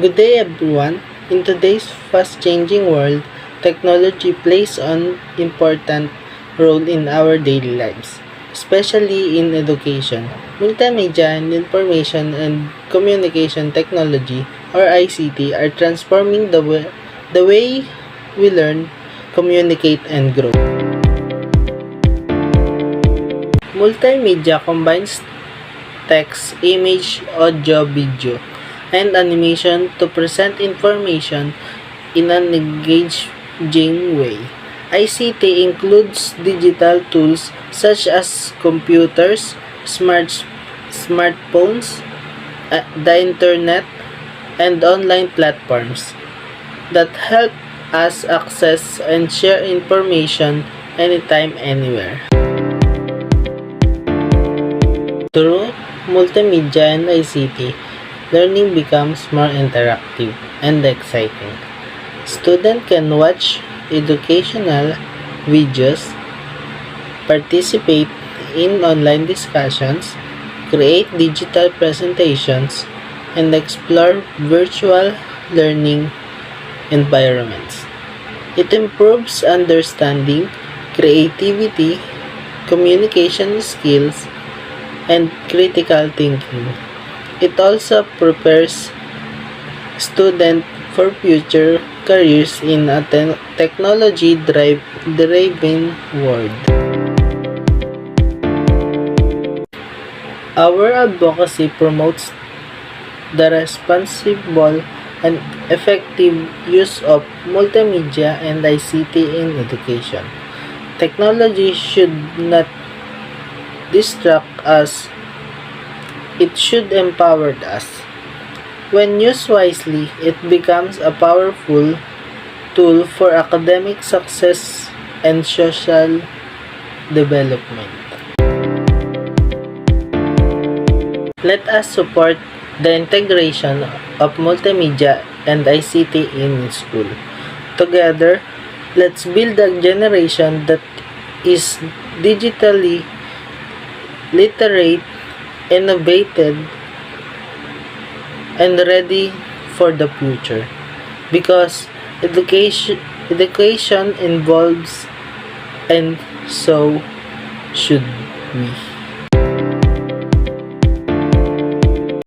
Good day everyone. In today's fast-changing world, technology plays an important role in our daily lives, especially in education. Multimedia and information and communication technology or ICT are transforming the way we learn, communicate and grow. Multimedia combines text, image, audio, video, and animation to present information in an engaging way. ICT includes digital tools such as computers, smartphones, the internet, and online platforms that help us access and share information anytime, anywhere. Through multimedia and ICT, learning becomes more interactive and exciting. Students can watch educational videos, participate in online discussions, create digital presentations, and explore virtual learning environments. It improves understanding, creativity, communication skills, and critical thinking. It also prepares students for future careers in a technology-driven world. Our advocacy promotes the responsible and effective use of multimedia and ICT in education. Technology should not distract us, it should empower us. When used wisely, it becomes a powerful tool for academic success and social development. Let us support the integration of multimedia and ICT in school. Together, let's build a generation that is digitally literate, innovative, and ready for the future. Because education involves, and so should we.